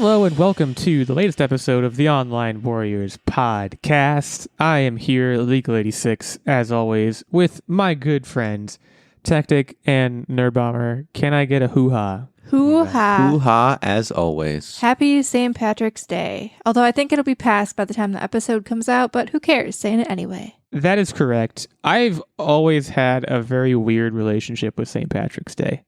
Hello and welcome to the latest episode of the Online Warriors podcast. I am here, Illeagle 86, as always, with my good friends, Techtic and Nerdbomber. Can I get a hoo-ha? Hoo-ha. Hoo-ha as always. Happy St. Patrick's Day. Although I think it'll be past by the time the episode comes out, but who cares? Saying it anyway. That is correct. I've always had a very weird relationship with St. Patrick's Day.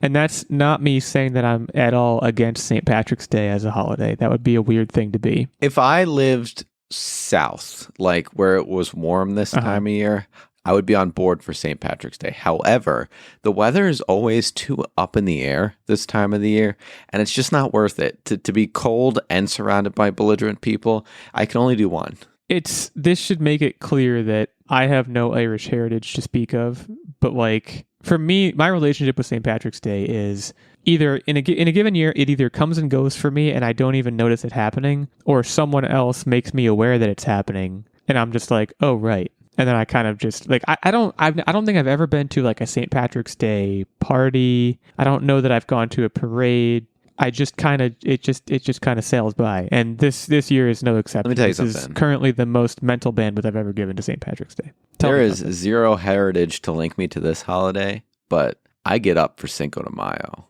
And that's not me saying that I'm at all against St. Patrick's Day as a holiday. That would be a weird thing to be. If I lived south, like where it was warm this time of year, I would be on board for St. Patrick's Day. However, the weather is always too up in the air this time of the year, and it's just not worth it. To be cold and surrounded by belligerent people, I can only do one. This should make it clear that I have no Irish heritage to speak of, but like for me, my relationship with St. Patrick's Day is either in a given year, it either comes and goes for me and I don't even notice it happening, or someone else makes me aware that it's happening, and I'm just like, oh right. And then I kind of just like I don't think I've ever been to like a St. Patrick's Day party. I don't know that I've gone to a parade. I just kind of it just kind of sails by, and this year is no exception. Let me tell you this something. is currently the most mental bandwidth I've ever given to St. Patrick's Day. There is zero heritage to link me to this holiday, but I get up for Cinco de Mayo.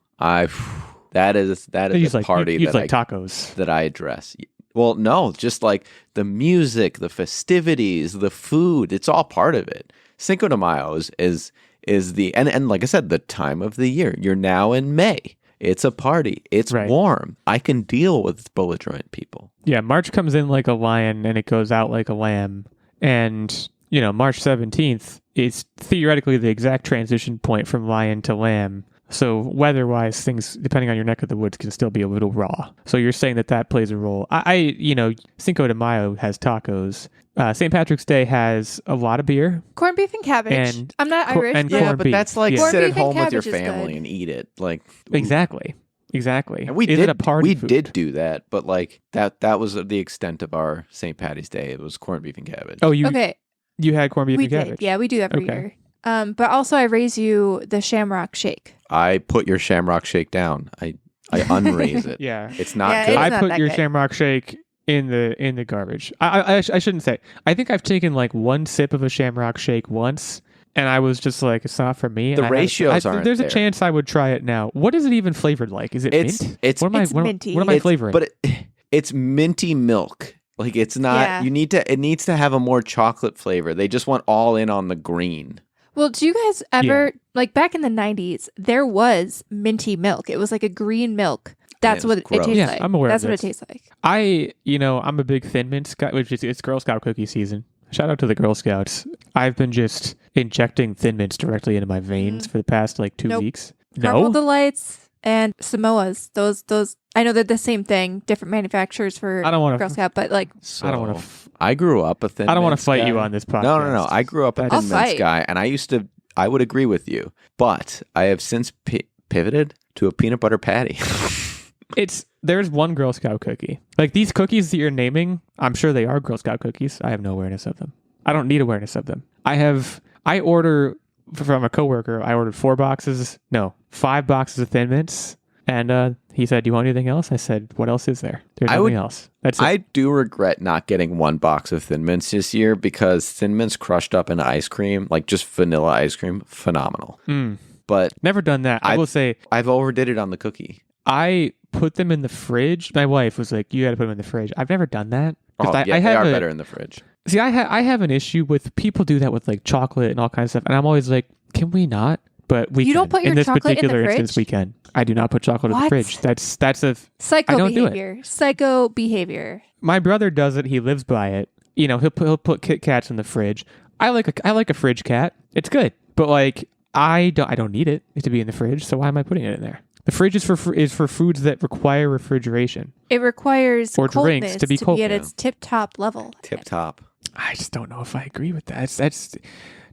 That is a party tacos that I address. Well, no, just like the music, the festivities, the food, it's all part of it. Cinco de Mayo is the, and like I said, the time of the year. You're now in May. It's a party. It's warm. I can deal with belligerent people. Yeah, March comes in like a lion and it goes out like a lamb. And, March 17th is theoretically the exact transition point from lion to lamb. So weather-wise, things, depending on your neck of the woods, can still be a little raw. So you're saying that plays a role. Cinco de Mayo has tacos. St. Patrick's Day has a lot of beer. Corned beef and cabbage. And I'm not Irish. But that's like sit at home with your Corned beef and family cabbage and eat it. Like Exactly. And we did do that, but like that was the extent of our St. Patty's Day. It was corned beef and cabbage. Oh, you had corned beef and cabbage. Yeah, we do that every year. But also I raise you the shamrock shake. I put your shamrock shake down. I unraise it. Yeah. It's not good. I put your shamrock shake in the garbage. I shouldn't say. I think I've taken like one sip of a shamrock shake once, and I was just like, it's not for me. The ratios aren't There's there. a chance I would try it now. What is it even flavored like? Is it mint? It's minty. What am I flavoring? But it's minty milk. Like it's not. Yeah. It needs to have a more chocolate flavor. They just went all in on the green. Well, do you guys ever, like back in the 90s, there was minty milk. It was like a green milk. That's what it tastes like. I'm aware That's of what it tastes like. I'm a big Thin Mints guy, which is it's Girl Scout cookie season. Shout out to the Girl Scouts. I've been just injecting Thin Mints directly into my veins for the past like 2 weeks. Caramel Delights and Samoas. Those. I know they're the same thing, different manufacturers for Girl Scout, but like. So, I don't want to. I grew up a Thin Mints. I don't want to fight you on this podcast. No. I grew up a Thin Mints guy, and I would agree with you, but I have since pivoted to a peanut butter patty. There's one Girl Scout cookie. Like these cookies that you're naming, I'm sure they are Girl Scout cookies. I have no awareness of them. I don't need awareness of them. I order from a coworker. I ordered 5 boxes of Thin Mints. And he said, do you want anything else? I said, what else is there? There's nothing else. That's it. I do regret not getting 1 box of Thin Mints this year because Thin Mints crushed up in ice cream, like just vanilla ice cream, phenomenal. But never done that. I will say I've overdid it on the cookie. I put them in the fridge. My wife was like, you got to put them in the fridge. I've never done that. They are better in the fridge. See, I have an issue with people do that with like chocolate and all kinds of stuff. And I'm always like, can we not? But we don't put your in this chocolate particular in the instance, we can. I do not put chocolate in the fridge. That's a psycho behavior. Psycho behavior. My brother does it. He lives by it. He'll put Kit Kats in the fridge. I like a fridge cat. It's good, but like I don't need it to be in the fridge. So why am I putting it in there? The fridge is for foods that require refrigeration. It requires or drinks to be cold at its tip-top level. Tip-top. I just don't know if I agree with that. That's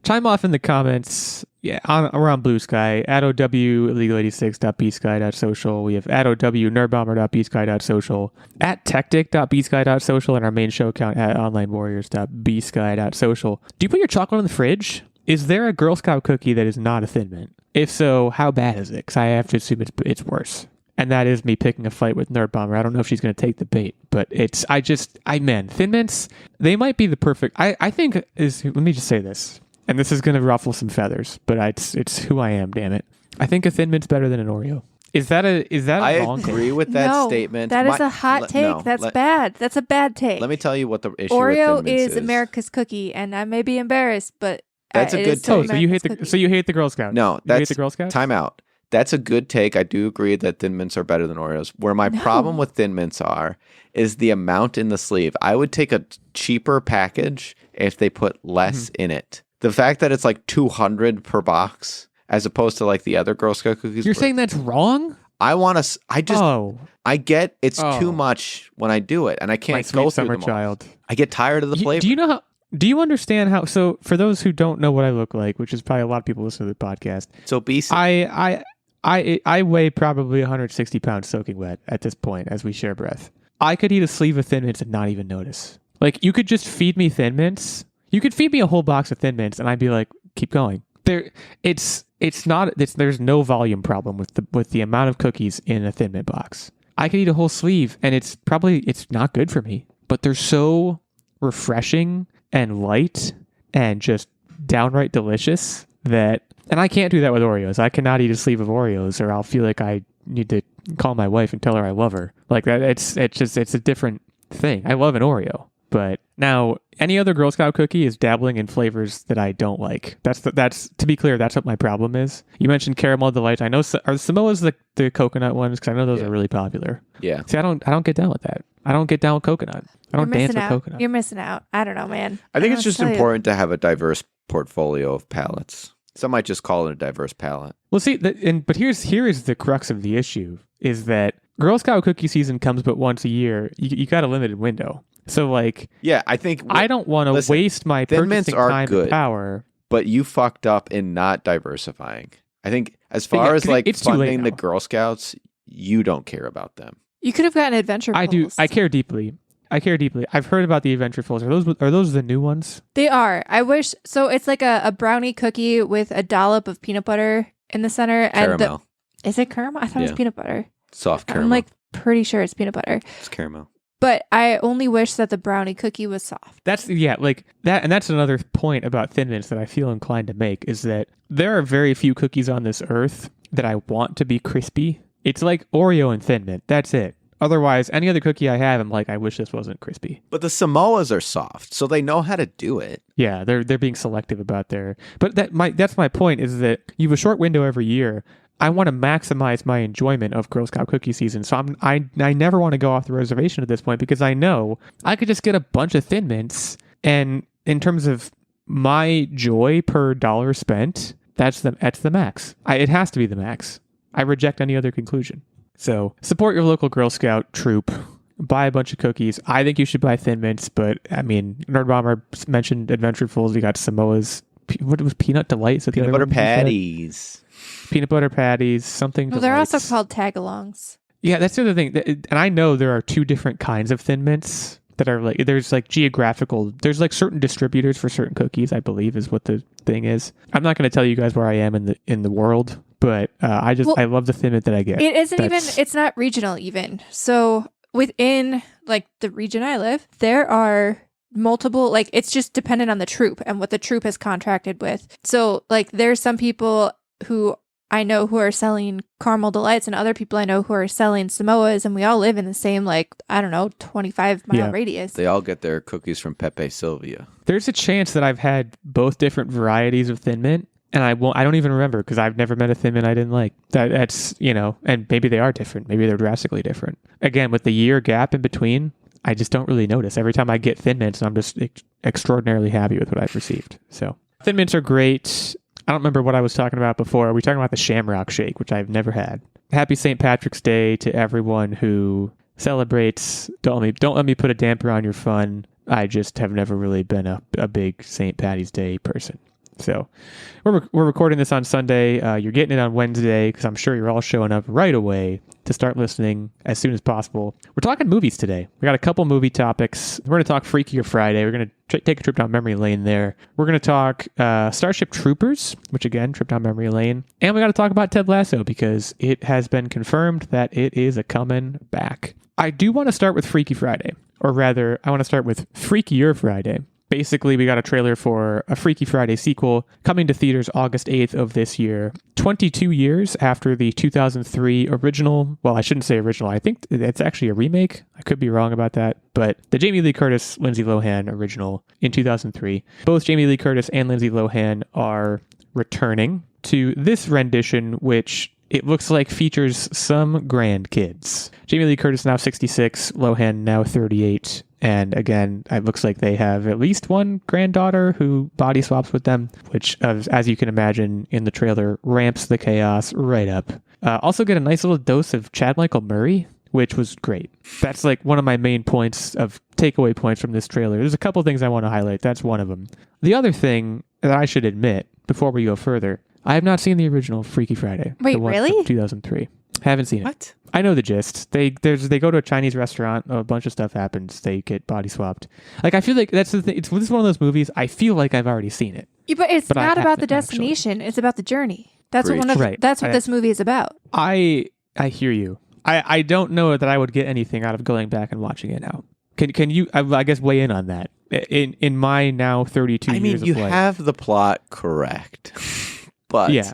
chime off in the comments. Yeah, around Blue Sky at illeagle86.bsky.social. We have at nerdbomber.bsky.social, at techtic.bsky.social, and our main show account at onlinewarriors.bsky.social. Do you put your chocolate in the fridge? Is there a Girl Scout cookie that is not a Thin Mint? If so, how bad is it? Because I have to assume it's worse. and that is me picking a fight with Nerdbomber. I don't know if she's going to take the bait, but man, Thin Mints, they might be the perfect, I think let me just say this, and this is going to ruffle some feathers, but it's who I am, damn it. I think a Thin Mint's better than an Oreo. Is that a wrong take? I agree with that statement. That is a hot take. That's bad. That's a bad take. Let me tell you what the issue Oreo with Thin Mints is America's cookie, and I may be embarrassed, but that's a good take. So you hate the Girl Scouts? No, you hate the Girl Scouts? Time out. That's a good take. I do agree that Thin Mints are better than Oreos. Where my problem with Thin Mints is the amount in the sleeve. I would take a cheaper package if they put less in it. The fact that it's like 200 per box as opposed to like the other Girl Scout cookies. You're saying that's wrong? I get it's too much when I do it, and I can't go through summer them child. I get tired of the flavor. Do you understand how? So for those who don't know what I look like, which is probably a lot of people listening to the podcast, so obese. I weigh probably 160 pounds soaking wet at this point as we share breath. I could eat a sleeve of Thin Mints and not even notice. Like, you could just feed me Thin Mints. You could feed me a whole box of Thin Mints, and I'd be like, keep going. There's no volume problem with the amount of cookies in a Thin Mint box. I could eat a whole sleeve, and it's not good for me. But they're so refreshing and light and just downright delicious that, and I can't do that with Oreos. I cannot eat a sleeve of Oreos, or I'll feel like I need to call my wife and tell her I love her. Like that, it's a different thing. I love an Oreo. But now, any other Girl Scout cookie is dabbling in flavors that I don't like. That's to be clear, that's what my problem is. You mentioned Caramel Delights. I know are Samoa's the coconut ones, because I know those are really popular. Yeah. See, I don't get down with that. I don't get down with coconut. I don't dance with coconut. You're missing out. I don't know, man. I think it's just important to have a diverse portfolio of palettes. Some might just call it a diverse palette. Well, see, but here is the crux of the issue: is that Girl Scout cookie season comes but once a year. You got a limited window. So, like, yeah, I think I don't want to waste my purchasing time and power. But you fucked up in not diversifying. I think as far as like funding the Girl Scouts, you don't care about them. You could have gotten Adventure. I do. I care deeply. I've heard about the Adventurefuls. Are those the new ones? They are. I wish so. It's like a brownie cookie with a dollop of peanut butter in the center. Caramel. Is it caramel? I thought it was peanut butter. Soft caramel. I'm like pretty sure it's peanut butter. It's caramel. But I only wish that the brownie cookie was soft. Like that, and that's another point about Thin Mints that I feel inclined to make, is that there are very few cookies on this earth that I want to be crispy. It's like Oreo and Thin Mint. That's it. Otherwise, any other cookie I have, I'm like, I wish this wasn't crispy. But the Samoas are soft, so they know how to do it. Yeah, they're being selective about their. But that's my point, is that you have a short window every year. I want to maximize my enjoyment of Girl Scout cookie season, so I never want to go off the reservation at this point, because I know I could just get a bunch of Thin Mints, and in terms of my joy per dollar spent, that's the max. It has to be the max. I reject any other conclusion. So support your local Girl Scout troop. Buy a bunch of cookies. I think you should buy Thin Mints, but I mean, Nerdbomber mentioned Adventurefuls. You got Samoa's. What was Peanut Delights? Peanut butter patties. Peanut butter patties. Something. Well, they're also called tagalongs. Yeah, that's the other thing. And I know there are two different kinds of Thin Mints that are like, there's like geographical. There's like certain distributors for certain cookies, I believe, is what the thing is. I'm not going to tell you guys where I am in the world. But I love the Thin Mint that I get. It isn't it's not regional even. So within like the region I live, there are multiple, like it's just dependent on the troop and what the troop has contracted with. So like there's some people who I know who are selling Caramel Delights and other people I know who are selling Samoas, and we all live in the same, like, I don't know, 25-mile radius. They all get their cookies from Pepe Sylvia. There's a chance that I've had both different varieties of Thin Mint. And I don't even remember, because I've never met a Thin Mint I didn't like. That's, and maybe they are different. Maybe they're drastically different. Again, with the year gap in between, I just don't really notice. Every time I get Thin Mints, I'm just extraordinarily happy with what I've received. So Thin Mints are great. I don't remember what I was talking about before. Are we talking about the Shamrock Shake, which I've never had? Happy St. Patrick's Day to everyone who celebrates. Don't let me put a damper on your fun. I just have never really been a big St. Patty's Day person. So we're recording this on Sunday. You're getting it on Wednesday because I'm sure you're all showing up right away to start listening as soon as possible. We're talking movies today. We got a couple movie topics. We're going to talk Freakier Friday. We're going to take a trip down memory lane there. We're going to talk Starship Troopers, which again, trip down memory lane. And we got to talk about Ted Lasso because it has been confirmed that it is a coming back. I do want to start with Freaky Friday, or rather, I want to start with Freakier Friday. Basically, we got a trailer for a Freaky Friday sequel coming to theaters August 8th of this year, 22 years after the 2003 original. Well, I shouldn't say original. I think it's actually a remake. I could be wrong about that. But the Jamie Lee Curtis, Lindsay Lohan original in 2003. Both Jamie Lee Curtis and Lindsay Lohan are returning to this rendition, which it looks like features some grandkids. Jamie Lee Curtis now 66, Lohan now 38. And again, it looks like they have at least one granddaughter who body swaps with them, which, as you can imagine in the trailer, ramps the chaos right up. Also get a nice little dose of Chad Michael Murray, which was great. That's like one of my main points of takeaway points from this trailer. There's a couple things I want to highlight. That's one of them. The other thing that I should admit before we go further, I have not seen the original Freaky Friday. Wait, the one really? from 2003. Haven't seen it. What? I know the gist. They go to a Chinese restaurant. A bunch of stuff happens. They get body swapped. Like, I feel like that's the thing. This is one of those movies. I feel like I've already seen it. Yeah, but it's But I not about the haven't, actually. destination. It's about the journey. That's what Preach. That's what this movie is about. I hear you. I don't know that I would get anything out of going back and watching it now. Can you? I guess weigh in on that. In my now 32 I years mean, of you life. have the plot correct, but Yeah.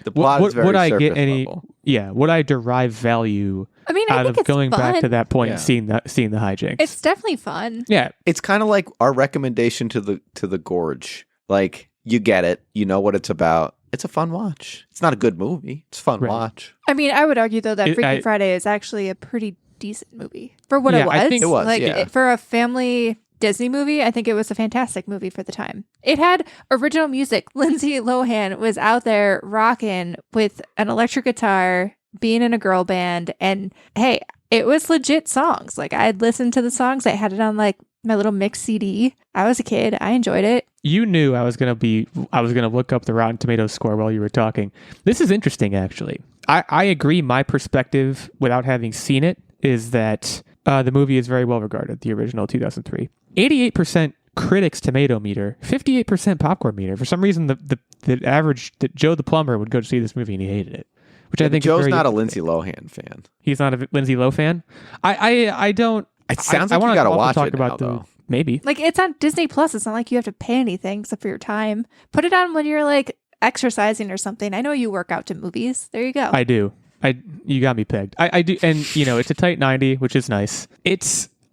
the plot is very would I get surface any? level. Yeah. Would I derive value I mean, I out think of it's going fun. back to that point and Yeah. seeing the hijinks? It's definitely fun. Yeah. It's kind of like our recommendation to the Gorge. Like, you get it, you know what it's about. It's a fun watch. It's not a good movie. It's a fun Right. watch. I mean, I would argue though that Freaky I- Friday is actually a pretty decent movie for what Yeah, it was. I think it was, Like yeah. for a family Disney movie, I think it was a fantastic movie for the time. It had original music. Lindsay Lohan was out there rocking with an electric guitar, being in a girl band, and hey, it was legit songs. Like, I'd listened to the songs. I had it on like my little mix CD. I was a kid. I enjoyed it. You knew I was gonna look up the Rotten Tomatoes score while you were talking. This is interesting, actually. I agree. My perspective, without having seen it, is that the movie is very well regarded. The original 2003, 88% critics tomato meter, 58% popcorn meter. For some reason, the average that Joe the plumber would go to see this movie and he hated it, which I think Joe's is very not a interesting. Lindsay Lohan fan. He's not a Lindsay Lohan fan. I don't. It sounds I like you wanna gotta also watch talk it about now, though. maybe. Like, it's on Disney Plus. It's not like you have to pay anything except for your time. Put it on when you're like exercising or something. I know you work out to movies. There you go. I do. You got me pegged. I do, and it's a tight 90, which is nice.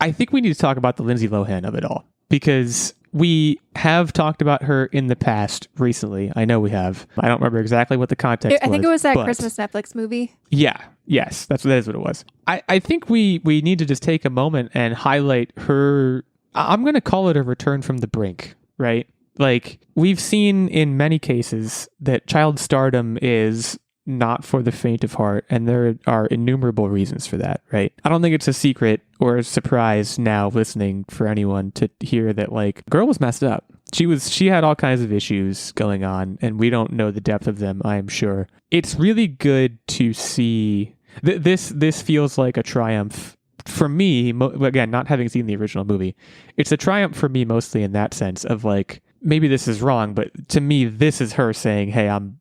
I think we need to talk about the Lindsay Lohan of it all because we have talked about her in the past recently. I know we have. I don't remember exactly what the context was. I think it was that but Christmas Netflix movie. Yeah. Yes. That is what it was. I think we need to just take a moment and highlight her. I'm going to call it a return from the brink, right? Like, we've seen in many cases that child stardom is not for the faint of heart, and there are innumerable reasons for that, right? I don't think it's a secret or a surprise now listening for anyone to hear that, like, girl was messed up. She had all kinds of issues going on, and we don't know the depth of them, I am sure. It's really good to see this feels like a triumph for me, again, not having seen the original movie. It's a triumph for me mostly in that sense of, like, maybe this is wrong, but to me, this is her saying, hey, I'm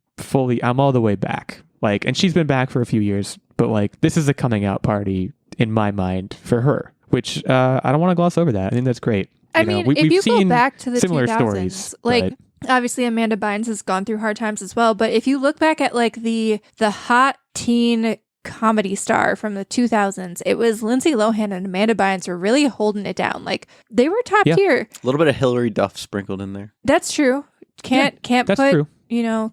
all the way back. Like, and she's been back for a few years, but like, this is a coming out party in my mind for her, which I don't want to gloss over that. I think that's great. I mean, if you go back to the similar 2000s, stories, like, obviously Amanda Bynes has gone through hard times as well, but if you look back at like the hot teen comedy star from the 2000s, it was Lindsay Lohan and Amanda Bynes were really holding it down. Like, they were top tier. A little bit of Hilary Duff sprinkled in there. That's true. Can't that's put true.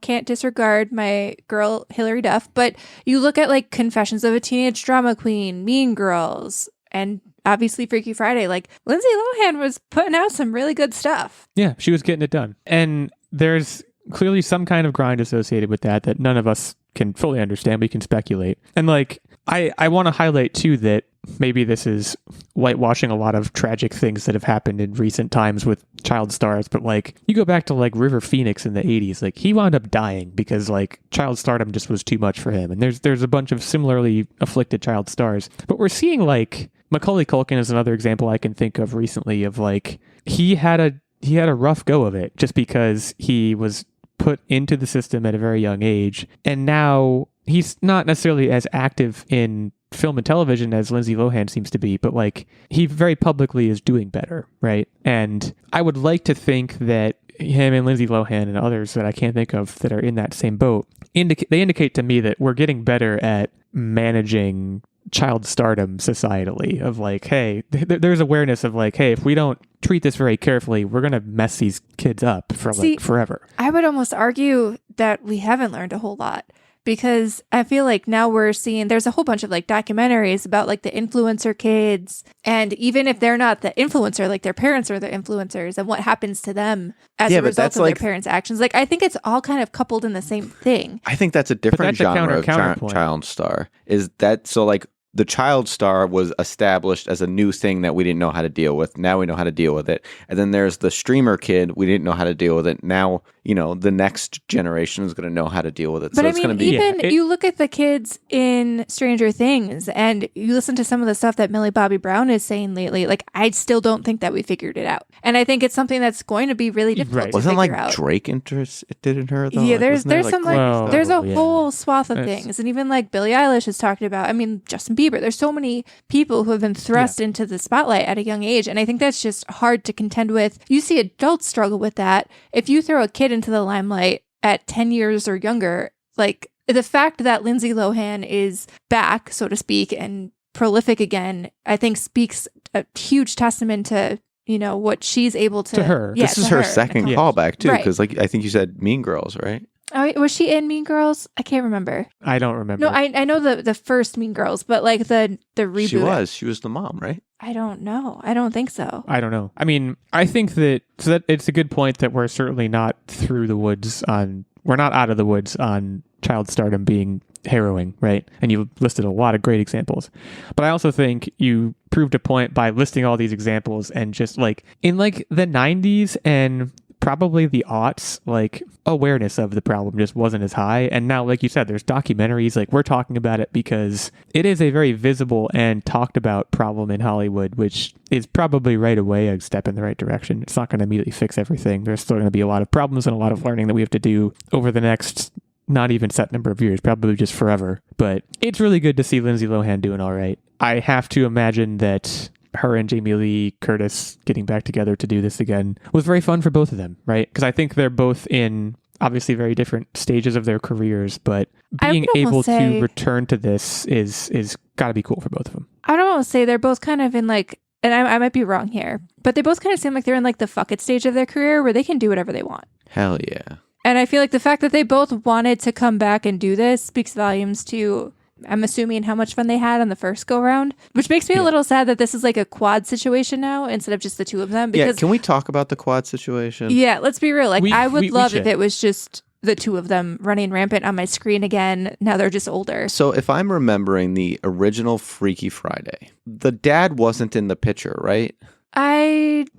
Can't disregard my girl Hilary Duff. But you look at like Confessions of a Teenage Drama Queen, Mean Girls, and obviously Freaky Friday. Like, Lindsay Lohan was putting out some really good stuff. Yeah, she was getting it done. And there's clearly some kind of grind associated with that none of us can fully understand. We can speculate. And like, I want to highlight too that maybe this is whitewashing a lot of tragic things that have happened in recent times with child stars, but like you go back to like River Phoenix in the 80s, like he wound up dying because like child stardom just was too much for him. And there's a bunch of similarly afflicted child stars. But we're seeing like Macaulay Culkin is another example I can think of recently of like he had a rough go of it just because he was put into the system at a very young age. And now he's not necessarily as active in film and television as Lindsay Lohan seems to be, but like he very publicly is doing better, right? And I would like to think that him and Lindsay Lohan and others that I can't think of that are in that same boat, they indicate to me that we're getting better at managing child stardom societally of like, hey, there's awareness of like, hey, if we don't treat this very carefully, we're going to mess these kids up for like forever. I would almost argue that we haven't learned a whole lot. Because I feel like now we're seeing there's a whole bunch of like documentaries about like the influencer kids. And even if they're not the influencer, like their parents are the influencers and what happens to them as a result of their parents' actions. Like I think it's all kind of coupled in the same thing. I think that's a different genre of child star. Is that so like the child star was established as a new thing that we didn't know how to deal with. Now we know how to deal with it. And then there's the streamer kid. We didn't know how to deal with it. Now, you know, the next generation is going to know how to deal with it. But so I it's mean, going to be even you look at the kids in Stranger Things and you listen to some of the stuff that Millie Bobby Brown is saying lately. Like, I still don't think that we figured it out. And I think it's something that's going to be really difficult to Wasn't figure like out. Drake interested in her though? Yeah, like, there's there, some like there's a whole swath of things. And even like Billie Eilish has talked about, I mean, Justin Bieber, there's so many people who have been thrust into the spotlight at a young age. And I think that's just hard to contend with. You see adults struggle with that. If you throw a kid into the limelight at 10 years or younger, like the fact that Lindsay Lohan is back, so to speak, and prolific again, I think speaks a huge testament to, you know, what she's able to her. Yeah, this is her second callback too, because like I think you said Mean Girls, right? Oh, was she in Mean Girls? I can't remember. I don't remember. No, I know the first Mean Girls, but like the reboot. She was the mom, right? I don't know. I don't think so. I don't know. I mean, I think that it's a good point that we're certainly not we're not out of the woods on child stardom being harrowing, right? And you listed a lot of great examples. But I also think you proved a point by listing all these examples and just like in like the 90s and probably the aughts, like awareness of the problem just wasn't as high. And now, like you said, there's documentaries, like we're talking about it because it is a very visible and talked about problem in Hollywood, which is probably right away a step in the right direction. It's not going to immediately fix everything. There's still going to be a lot of problems and a lot of learning that we have to do over the next not even set number of years, probably just forever. But it's really good to see Lindsay Lohan doing all right. I have to imagine that her and Jamie Lee Curtis getting back together to do this again was very fun for both of them, right? Because I think they're both in obviously very different stages of their careers, but being able to return to this is got to be cool for both of them. I don't want to say they're both kind of in like, and I might be wrong here, but they both kind of seem like they're in like the fuck it stage of their career where they can do whatever they want. Hell yeah. And I feel like the fact that they both wanted to come back and do this speaks volumes to, I'm assuming, how much fun they had on the first go round, which makes me a little sad that this is like a quad situation now instead of just the two of them. Because, can we talk about the quad situation? Yeah, let's be real. Like I would love if it was just the two of them running rampant on my screen again. Now they're just older. So if I'm remembering the original Freaky Friday, the dad wasn't in the picture, right?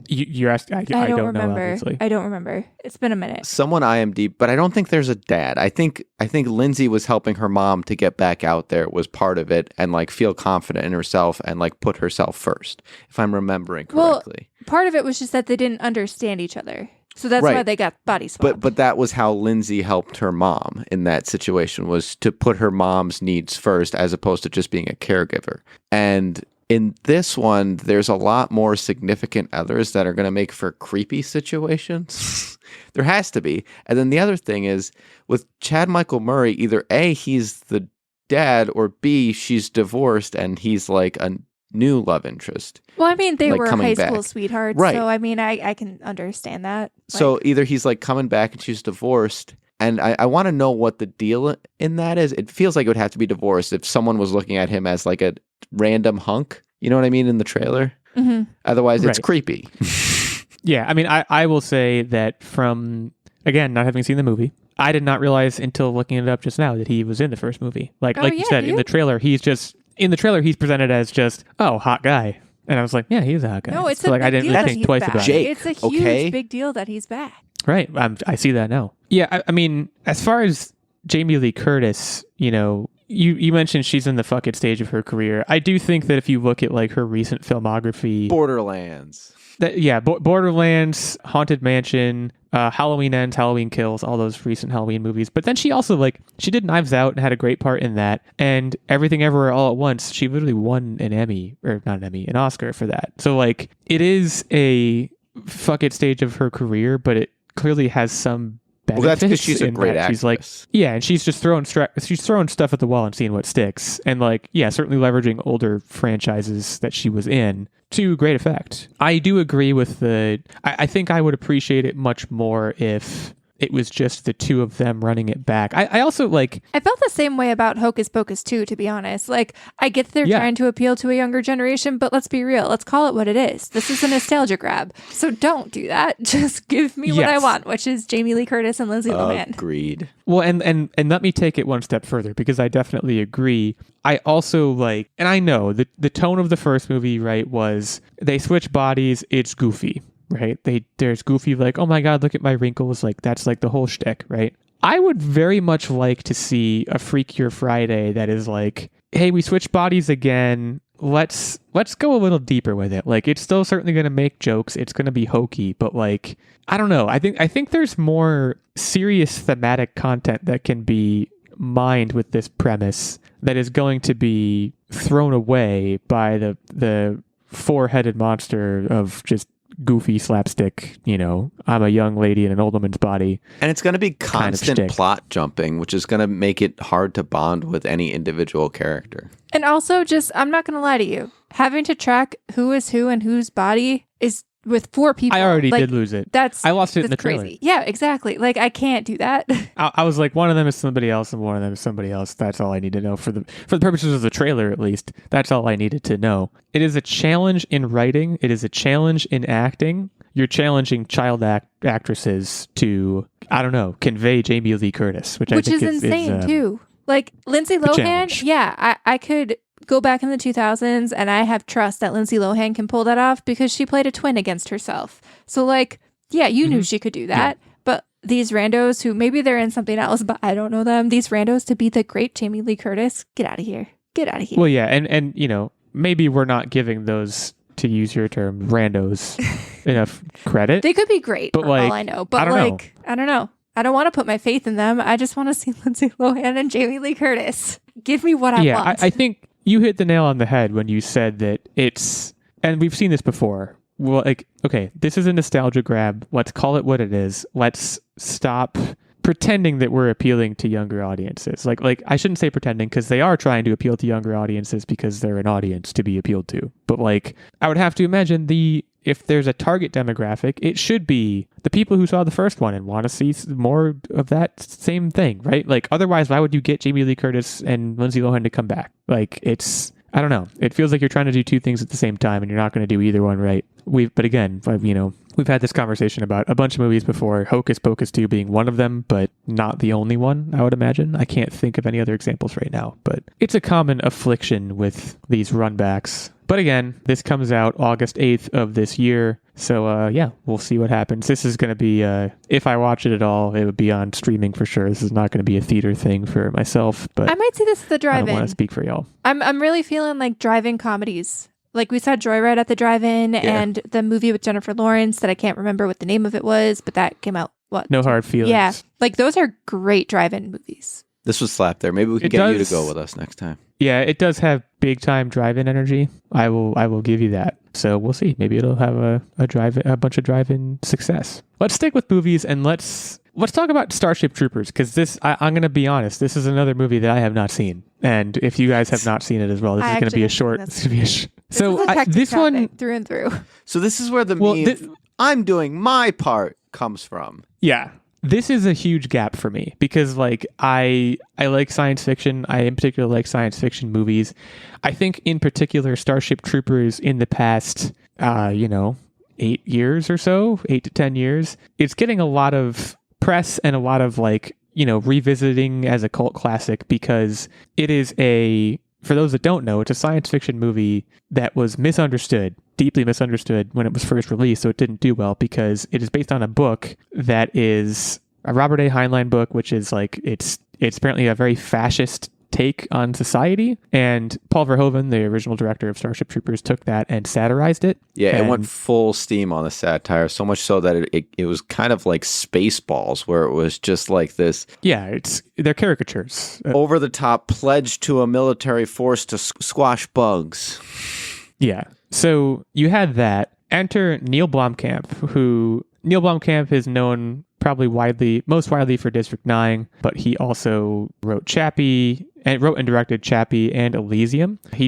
You asked. I don't remember. know, obviously. I don't remember. It's been a minute. Someone IMDb, but I don't think there's a dad. I think Lindsay was helping her mom to get back out there, was part of it, and like feel confident in herself and like put herself first, if I'm remembering correctly. Well, part of it was just that they didn't understand each other. So that's why they got body swapped. But that was how Lindsay helped her mom in that situation, was to put her mom's needs first as opposed to just being a caregiver. And in this one, there's a lot more significant others that are going to make for creepy situations. There has to be. And then the other thing is, with Chad Michael Murray, either A, he's the dad, or B, she's divorced and he's like a new love interest. Well, I mean, they like were high school back. sweethearts, right? So I mean, I can understand that. So either he's like coming back and she's divorced, and I want to know what the deal in that is. It feels like it would have to be divorced if someone was looking at him as like a random hunk. You know what I mean, in the trailer? Mm-hmm. Otherwise, it's creepy. Yeah, I mean, I will say that from, again, not having seen the movie, I did not realize until looking it up just now that he was in the first movie. Like you said, in the trailer, he's just in the trailer, he's presented as just, oh, hot guy. And I was like, yeah, he's a hot guy. No, it's so, a like, big I didn't deal really that think he's twice back. about Jake, it. It's a huge okay? big deal that he's back. Right. I see that now. Yeah, I mean, as far as Jamie Lee Curtis, you know, you mentioned she's in the fuck it stage of her career. I do think that if you look at like her recent filmography, Borderlands. Borderlands, Haunted Mansion, Halloween Ends, Halloween Kills, all those recent Halloween movies. But then she also she did Knives Out and had a great part in that. And Everything Everywhere All at Once, she literally won an Emmy, or not an Emmy, an Oscar for that. So like it is a fuck it stage of her career, but it clearly has some benefits. Well, that's because she's a in great that actress. She's like, yeah, and she's just throwing stuff at the wall and seeing what sticks. And like, yeah, certainly leveraging older franchises that she was in to great effect. I do agree with I think I would appreciate it much more if it was just the two of them running it back. I also like... I felt the same way about Hocus Pocus 2, to be honest. Like, I get they're trying to appeal to a younger generation, but let's be real. Let's call it what it is. This is a nostalgia grab. So don't do that. Just give me what I want, which is Jamie Lee Curtis and Lindsay Lohan. Agreed. Well, and let me take it one step further, because I definitely agree. I also like... And I know the tone of the first movie, right, was they switch bodies, it's goofy. Right? There's goofy, like, oh my God, look at my wrinkles. Like, that's like the whole shtick, right? I would very much like to see a Freakier Friday that is like, hey, we switch bodies again. Let's go a little deeper with it. Like, it's still certainly going to make jokes. It's going to be hokey, but like, I don't know. I think there's more serious thematic content that can be mined with this premise that is going to be thrown away by the four-headed monster of just goofy slapstick, you know, I'm a young lady in an old woman's body. And it's going to be constant kind of plot jumping, which is going to make it hard to bond with any individual character. And also, just, I'm not going to lie to you, having to track who is who and whose body is with four people. I already did lose it. I lost it in the trailer. Crazy. Yeah, exactly. Like, I can't do that. I was like, one of them is somebody else and one of them is somebody else. That's all I need to know for the purposes of the trailer, at least. That's all I needed to know. It is a challenge in writing. It is a challenge in acting. You're challenging child actresses to, I don't know, convey Jamie Lee Curtis, which I think is insane too. Like Lindsay Lohan, yeah, I could go back in the 2000s and I have trust that Lindsay Lohan can pull that off because she played a twin against herself. So like, yeah, you knew she could do that. Yeah. But these randos who maybe they're in something else, but I don't know them, these randos to be the great Jamie Lee Curtis, get out of here. Get out of here. Well, yeah, and you know, maybe we're not giving those, to use your term, randos enough credit. They could be great, but for like, all I know. But I don't know. I don't want to put my faith in them. I just want to see Lindsay Lohan and Jamie Lee Curtis. Give me what I want. Yeah, I think you hit the nail on the head when you said that it's, and we've seen this before. Well, like, okay, this is a nostalgia grab. Let's call it what it is. Let's stop pretending that we're appealing to younger audiences. Like I shouldn't say pretending, because they are trying to appeal to younger audiences because they're an audience to be appealed to. But like, I would have to imagine if there's a target demographic, it should be the people who saw the first one and want to see more of that same thing, right? Like, otherwise, why would you get Jamie Lee Curtis and Lindsay Lohan to come back? Like, it's, I don't know. It feels like you're trying to do two things at the same time, and you're not going to do either one right. But again, you know, we've had this conversation about a bunch of movies before, Hocus Pocus 2 being one of them, but not the only one, I would imagine. I can't think of any other examples right now, but it's a common affliction with these runbacks. But again, this comes out August 8th of this year. So yeah, we'll see what happens. This is going to be, if I watch it at all, it would be on streaming for sure. This is not going to be a theater thing for myself, but I might see this at the drive-in. I don't want to speak for y'all. I'm really feeling like drive-in comedies. Like, we saw Joyride at the drive-in and the movie with Jennifer Lawrence that I can't remember what the name of it was, but that came out, No Hard Feelings. Yeah. Like, those are great drive-in movies. This was slapped there. Maybe we can get you to go with us next time. Yeah, it does have big time drive-in energy. I will give you that. So we'll see. Maybe it'll have a bunch of drive-in success. Let's stick with movies and let's talk about Starship Troopers, because I'm going to be honest. This is another movie that I have not seen, and if you guys have not seen it as well, this is going to be a short. This one through and through. So this is where the I'm doing my part comes from. Yeah. This is a huge gap for me because, like, I like science fiction. I in particular like science fiction movies. I think in particular Starship Troopers in the past, 8 years or so, 8 to 10 years, it's getting a lot of press and a lot of, like, revisiting as a cult classic because it is a for those that don't know, it's a science fiction movie that was misunderstood, deeply misunderstood when it was first released, so it didn't do well because it is based on a book that is a Robert A. Heinlein book, which is like, it's apparently a very fascist take on society, and Paul Verhoeven, the original director of Starship Troopers, took that and satirized it. Yeah, and it went full steam on the satire, so much so that it was kind of like Spaceballs, where it was just like this. Yeah, they're caricatures. Over the top pledge to a military force to squash bugs. Yeah. So you had that. Enter Neil Blomkamp, who Neil Blomkamp is known probably most widely for District 9, but he also wrote Chappie and directed Chappie and Elysium. He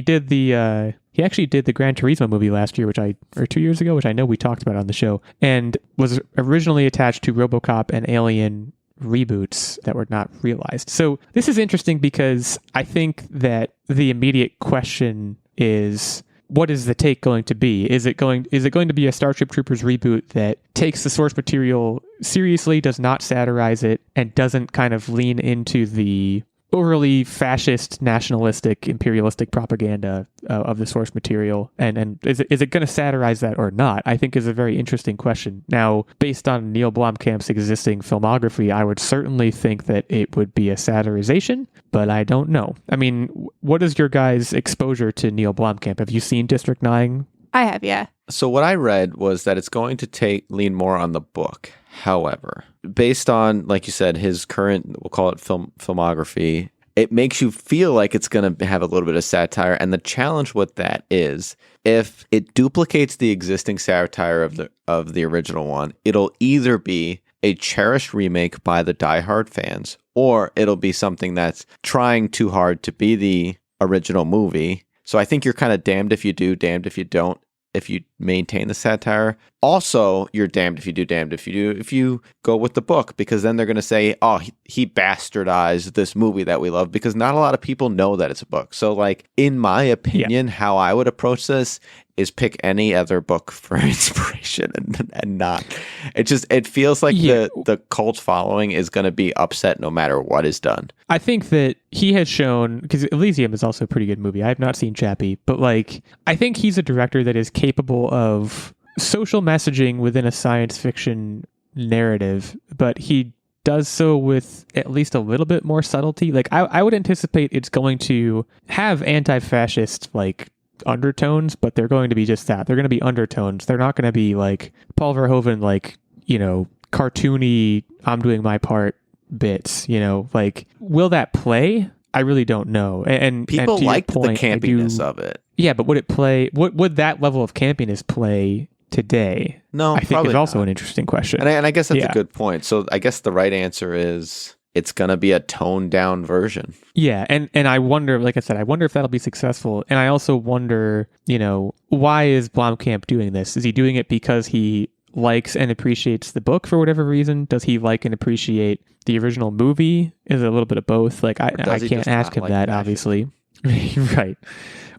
actually did the Gran Turismo movie last year, or 2 years ago, which I know we talked about on the show, and was originally attached to RoboCop and Alien reboots that were not realized. So this is interesting because I think that the immediate question is, what is the take going to be? Is it going to be a Starship Troopers reboot that takes the source material seriously, does not satirize it, and doesn't kind of lean into the overly fascist, nationalistic, imperialistic propaganda of the source material? And is it going to satirize that or not? I think is a very interesting question. Now, based on Neil Blomkamp's existing filmography, I would certainly think that it would be a satirization, but I don't know. I mean, what is your guys' exposure to Neil Blomkamp? Have you seen District 9? I have, yeah. So what I read was that it's going to lean more on the book. However, based on, like you said, his current, we'll call it filmography, it makes you feel like it's going to have a little bit of satire. And the challenge with that is, if it duplicates the existing satire of the original one, it'll either be a cherished remake by the diehard fans, or it'll be something that's trying too hard to be the original movie. So I think you're kind of damned if you do, damned if you don't, if you maintain the satire. Also, you're damned if you do, damned if you do, if you go with the book, because then they're going to say, oh, he bastardized this movie that we love, because not a lot of people know that it's a book. So, like, in my opinion, how I would approach this is pick any other book for inspiration and not. It feels like the cult following is going to be upset no matter what is done. I think that he has shown, because Elysium is also a pretty good movie. I have not seen Chappie, but like, I think he's a director that is capable of social messaging within a science fiction narrative, but he does so with at least a little bit more subtlety. Like, I would anticipate it's going to have anti-fascist, like, undertones, but they're going to be just that. They're going to be undertones. They're not going to be like Paul Verhoeven, like, you know, cartoony, I'm doing my part bits, you know, like, will that play? I really don't know. And people like the campiness of it. Yeah, but would it play? Would that level of campiness play today? No, I think is also not an interesting question. And I guess that's a good point. So I guess the right answer is it's going to be a toned down version. Yeah. And I wonder, like I said, I wonder if that'll be successful. And I also wonder, you know, why is Blomkamp doing this? Is he doing it because he likes and appreciates the book for whatever reason? Does he like and appreciate the original movie? Is it a little bit of both? Like, I can't ask him that, obviously. Right.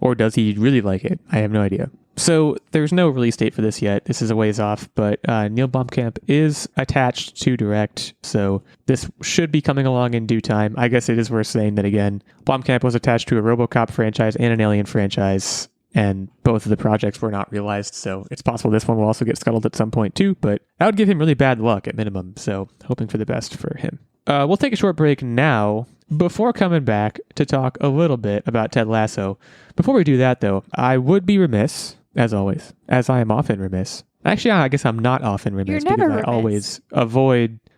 Or does he really like it? I have no idea. So there's no release date for this yet. This is a ways off, but Neil Blomkamp is attached to direct, so this should be coming along in due time. I guess it is worth saying that, again, Blomkamp was attached to a RoboCop franchise and an Alien franchise, and both of the projects were not realized, so it's possible this one will also get scuttled at some point too, but that would give him really bad luck at minimum, so hoping for the best for him. We'll take a short break now before coming back to talk a little bit about Ted Lasso. Before we do that, though, I would be remiss, as always, as I am often remiss. Actually, I guess I'm not often remiss. You're never because remiss. I always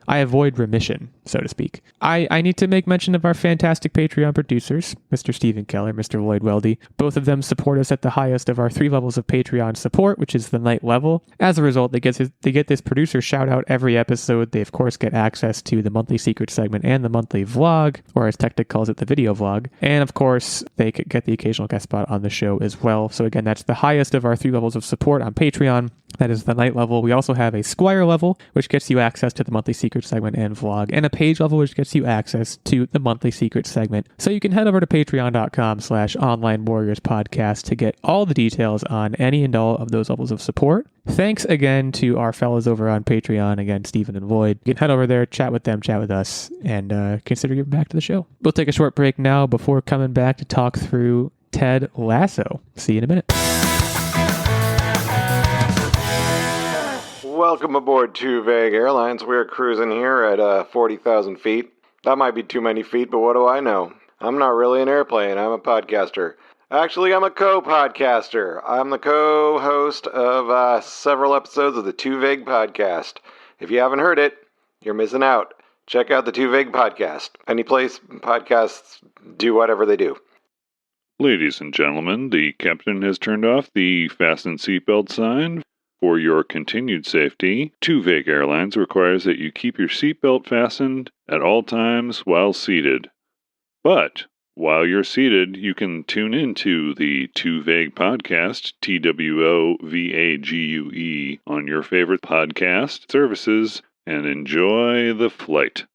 avoid remission, so to speak. I need to make mention of our fantastic Patreon producers, Mr. Stephen Keller, Mr. Lloyd Weldy. Both of them support us at the highest of our 3 levels of Patreon support, which is the night level. As a result, they get this producer shout out every episode. They, of course, get access to the monthly secret segment and the monthly vlog, or as Techtic calls it, the video vlog. And, of course, they get the occasional guest spot on the show as well. So, again, that's the highest of our 3 levels of support on Patreon. That is the night level. We also have a Squire level, which gets you access to the monthly secret segment and vlog, and a page level, which gets you access to the monthly secret segment. So you can head over to patreon.com/onlinewarriorspodcast to get all the details on any and all of those levels of support. Thanks again to our fellows over on Patreon, again, Stephen and Void. You can head over there, chat with them, chat with us, and consider giving back to the show. We'll take a short break now before coming back to talk through Ted Lasso. See you in a minute. Welcome aboard Too Vague Airlines. We're cruising here at 40,000 feet. That might be too many feet, but what do I know? I'm not really an airplane. I'm a podcaster. Actually, I'm a co-podcaster. I'm the co-host of several episodes of the Too Vague podcast. If you haven't heard it, you're missing out. Check out the Too Vague podcast. Any place podcasts do whatever they do. Ladies and gentlemen, the captain has turned off the fasten seatbelt sign. For your continued safety, Too Vague Airlines requires that you keep your seatbelt fastened at all times while seated. But while you're seated, you can tune into the Too Vague podcast, TWOVAGUE, on your favorite podcast services and enjoy the flight.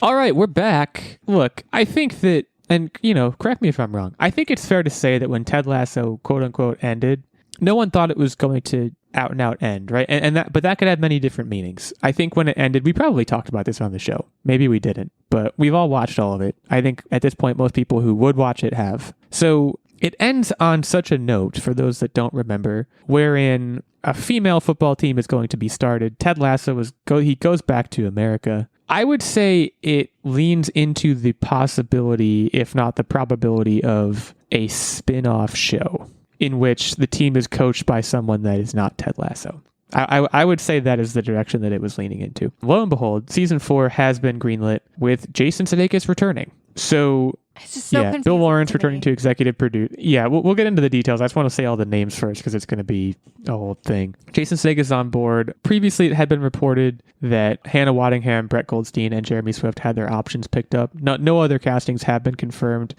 All right, we're back. Look, I think that, and, correct me if I'm wrong, I think it's fair to say that when Ted Lasso, quote unquote, ended, no one thought it was going to out and out end, right? But that could have many different meanings. I think when it ended, we probably talked about this on the show. Maybe we didn't, but we've all watched all of it. I think at this point, most people who would watch it have. So it ends on such a note, for those that don't remember, wherein a female football team is going to be started. Ted Lasso he goes back to America. I would say it leans into the possibility, if not the probability, of a spin-off show in which the team is coached by someone that is not Ted Lasso. I would say that is the direction that it was leaning into. Lo and behold, season 4 has been greenlit with Jason Sudeikis returning. So, It's just so confusing Bill Lawrence to me. returning to executive producer. Yeah, we'll get into the details. I just want to say all the names first because it's going to be a whole thing. Jason Sudeikis is on board. Previously, it had been reported that Hannah Waddingham, Brett Goldstein, and Jeremy Swift had their options picked up. No other castings have been confirmed.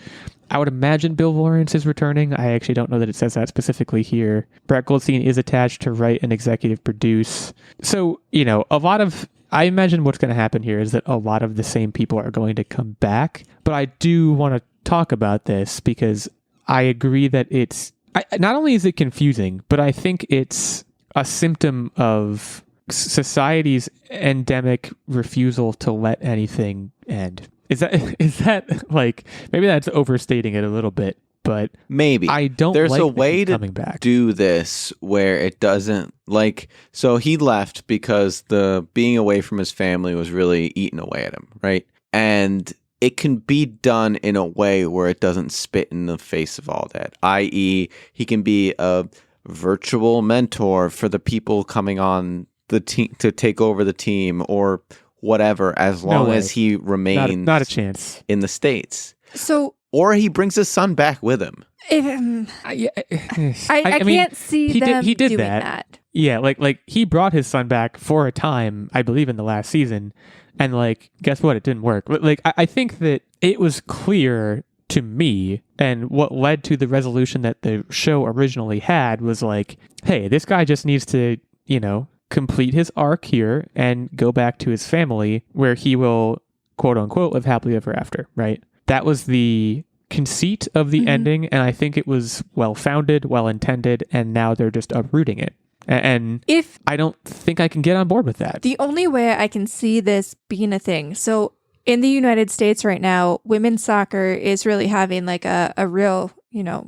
I would imagine Bill Lawrence is returning. I actually don't know that it says that specifically here. Brett Goldstein is attached to write and executive produce. So, I imagine what's going to happen here is that a lot of the same people are going to come back. But I do want to talk about this because I agree that not only is it confusing, but I think it's a symptom of society's endemic refusal to let anything end. Is that like, maybe that's overstating it a little bit, but maybe I don't. There's like a way to coming back. do this where it doesn't so he left because the being away from his family was really eating away at him, right? And it can be done in a way where it doesn't spit in the face of all that, i.e. he can be a virtual mentor for the people coming on the team to take over the team or whatever, as long as he remains not a chance in the States. So, or he brings his son back with him. I can't see them he did doing that. that. Yeah, like he brought his son back for a time, I believe, in the last season, and guess what? It didn't work. I think that it was clear to me, and what led to the resolution that the show originally had was hey, this guy just needs to, complete his arc here and go back to his family where he will, quote unquote, live happily ever after, right? That was the conceit of the ending, and I think it was well-founded, well-intended, and now they're just uprooting it. And I don't think I can get on board with that. The only way I can see this being a thing, so in the United States right now, women's soccer is really having a real,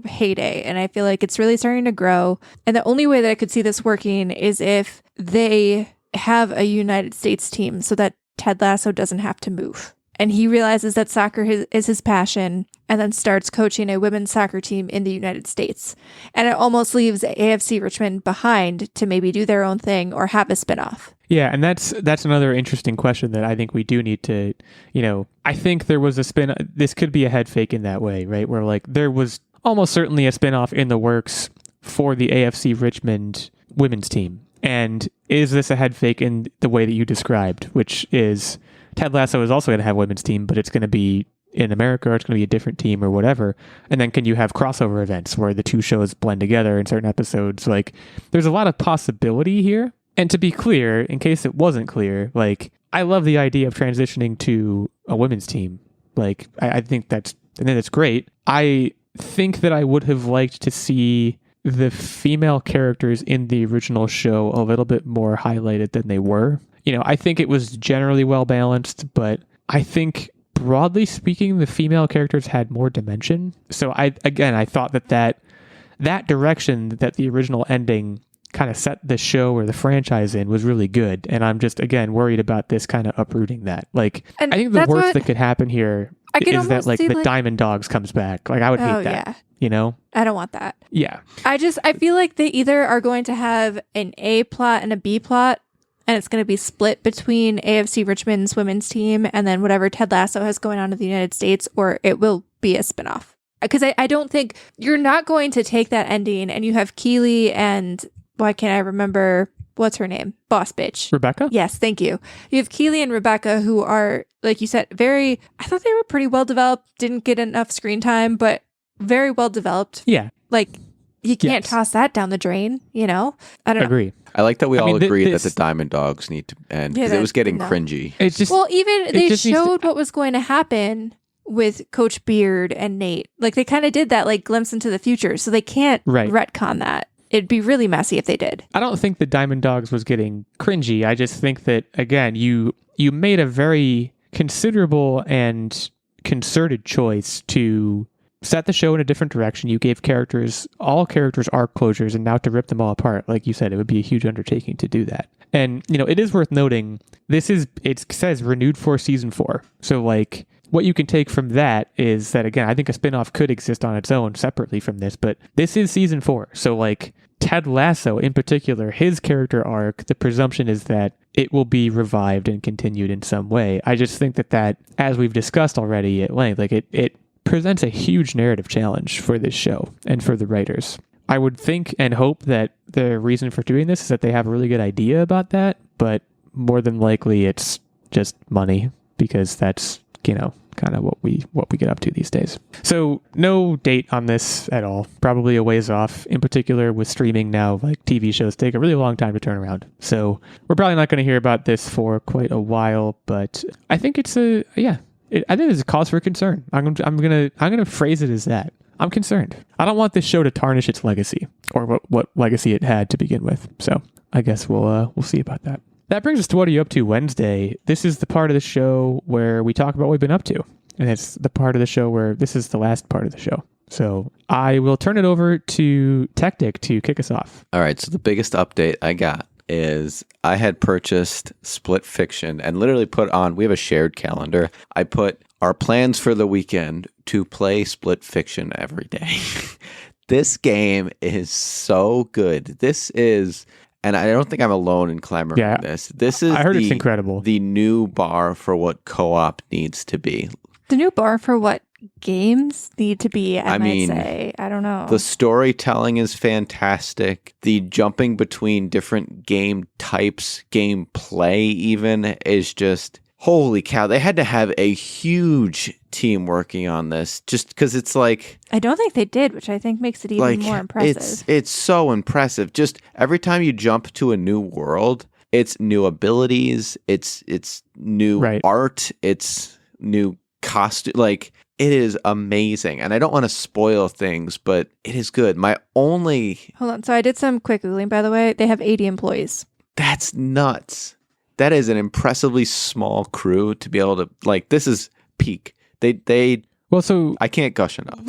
heyday. And I feel like it's really starting to grow. And the only way that I could see this working is if they have a United States team so that Ted Lasso doesn't have to move. And he realizes that soccer is his passion and then starts coaching a women's soccer team in the United States. And it almost leaves AFC Richmond behind to maybe do their own thing or have a spinoff. Yeah, and that's another interesting question that I think we do need to, I think there was a spin. This could be a head fake in that way, right? Where there was almost certainly a spinoff in the works for the AFC Richmond women's team. And is this a head fake in the way that you described, which is Ted Lasso is also going to have a women's team, but it's going to be in America or it's going to be a different team or whatever. And then can you have crossover events where the two shows blend together in certain episodes? There's a lot of possibility here. And to be clear, in case it wasn't clear, like, I love the idea of transitioning to a women's team. Like, I think that's great. I think that I would have liked to see the female characters in the original show a little bit more highlighted than they were. You know, I think it was generally well balanced, but I think broadly speaking, the female characters had more dimension. So I thought that direction that the original ending kind of set the show or the franchise in was really good. And I'm just, again, worried about this kind of uprooting that. Like, And I think the that's worst what- that could happen here I can is that, almost like, see, the like- Diamond Dogs comes back. Like, I would hate that, yeah. you know? I don't want that. Yeah. I feel like they either are going to have an A plot and a B plot, and it's going to be split between AFC Richmond's women's team and then whatever Ted Lasso has going on in the United States, or it will be a spinoff. Because I don't think you're not going to take that ending and you have Keely and why can't I remember what's her name? Boss bitch. Rebecca? Yes, thank you. You have Keely and Rebecca who are, like you said, I thought they were pretty well developed, didn't get enough screen time, but very well developed. Yeah. Like, you can't Yes. toss that down the drain, you know? I don't know. Agree. I like that we I all mean, agree this- that the Diamond Dogs need to end Yeah, because it was getting no. cringy. It's just, Well, even it they just needs to- showed what was going to happen with Coach Beard and Nate. Like, they kind of did that, like, glimpse into the future. So they can't Right. retcon that. It'd be really messy if they did. I don't think the Diamond Dogs was getting cringy. I just think that, again, you made a very considerable and concerted choice to set the show in a different direction. You gave all characters arc closures, and now to rip them all apart, like you said, it would be a huge undertaking to do that. And, you know, it is worth noting, it says renewed for season 4. So, like, what you can take from that is that, again, I think a spinoff could exist on its own separately from this, but this is season 4. So, like, Ted Lasso in particular, his character arc, the presumption is that it will be revived and continued in some way. I just think that, as we've discussed already at length, like, it presents a huge narrative challenge for this show and for the writers. I would think and hope that the reason for doing this is that they have a really good idea about that, but more than likely it's just money, because that's, you know, kind of what we get up to these days. So no date on this at all. Probably a ways off. In particular with streaming now, like, TV shows take a really long time to turn around. So we're probably not going to hear about this for quite a while, but I think I think there's a cause for concern. I'm gonna phrase it as that. I'm concerned. I don't want this show to tarnish its legacy, or what legacy it had to begin with. So I guess we'll see about that. That brings us to What Are You Up To Wednesday. This is the part of the show where we talk about what we've been up to, and it's the part of the show where this is the last part of the show. So I will turn it over to Techtic to kick us off. All right, so the biggest update I got is I had purchased Split Fiction and literally we have a shared calendar. I put our plans for the weekend to play Split Fiction every day. This game is so good. And I don't think I'm alone in clamoring this. This is I heard it's incredible. The new bar for what co-op needs to be. The new bar for what games need to be, I might mean, say. I don't know. The storytelling is fantastic. The jumping between different game types, gameplay even, is just, holy cow. They had to have a huge team working on this just because it's like... I don't think they did, which I think makes it even more impressive. It's so impressive. Just every time you jump to a new world, it's new abilities, it's new art, it's new costume. Like, it is amazing. And I don't want to spoil things, but it is good. Hold on. So I did some quick Googling, by the way. They have 80 employees. That's nuts. That is an impressively small crew to be able to, like, this is peak. So I can't gush enough.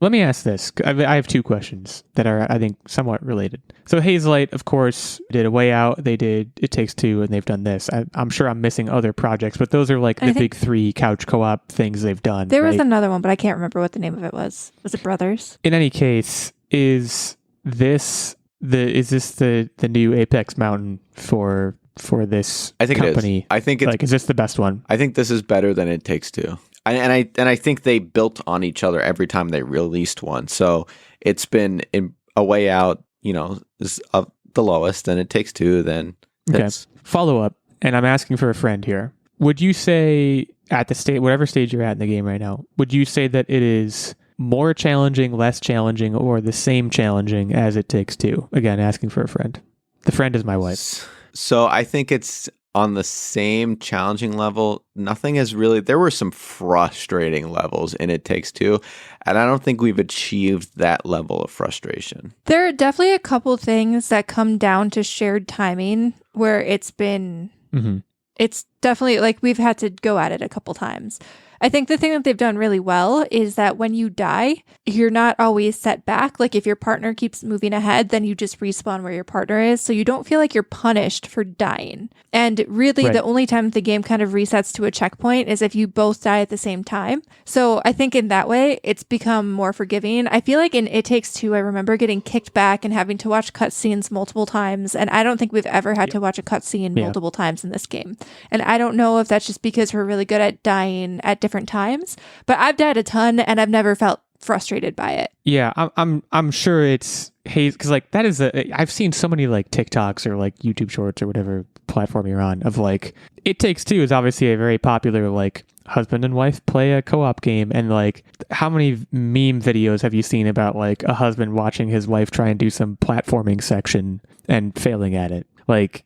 Let me ask this. I have two questions that are, I think, somewhat related. So Hazelight, of course, did A Way Out. They did It Takes Two, and they've done this. I'm sure I'm missing other projects, but those are like the big 3 couch co-op things they've done. There was another one, but I can't remember what the name of it was. Was it Brothers? In any case, is this the new Apex Mountain for this company? I think it's is this the best one? I think this is better than It Takes Two. And I think they built on each other every time they released one. So it's been A Way Out, is the lowest, then It Takes Two, then that's... Okay. Follow up, and I'm asking for a friend here. Would you say at the state, whatever stage you're at in the game right now, would you say that it is more challenging, less challenging, or the same challenging as It Takes Two? Again, asking for a friend. The friend is my wife. So I think it's on the same challenging level. Nothing is really, there were some frustrating levels in It Takes Two, and I don't think we've achieved that level of frustration. There are definitely a couple things that come down to shared timing where it's been, it's definitely like we've had to go at it a couple times. I think the thing that they've done really well is that when you die, you're not always set back. Like if your partner keeps moving ahead, then you just respawn where your partner is. So you don't feel like you're punished for dying. And really the only time the game kind of resets to a checkpoint is if you both die at the same time. So I think in that way, it's become more forgiving. I feel like in It Takes Two, I remember getting kicked back and having to watch cutscenes multiple times. And I don't think we've ever had to watch a cutscene multiple times in this game. And I don't know if that's just because we're really good at dying at different times, but I've died a ton and I've never felt frustrated by it. Yeah, I'm sure it's Haze, because like that is I've seen so many like TikToks or like YouTube shorts or whatever platform you're on of like It Takes Two is obviously a very popular like husband and wife play a co-op game, and like how many meme videos have you seen about like a husband watching his wife try and do some platforming section and failing at it? Like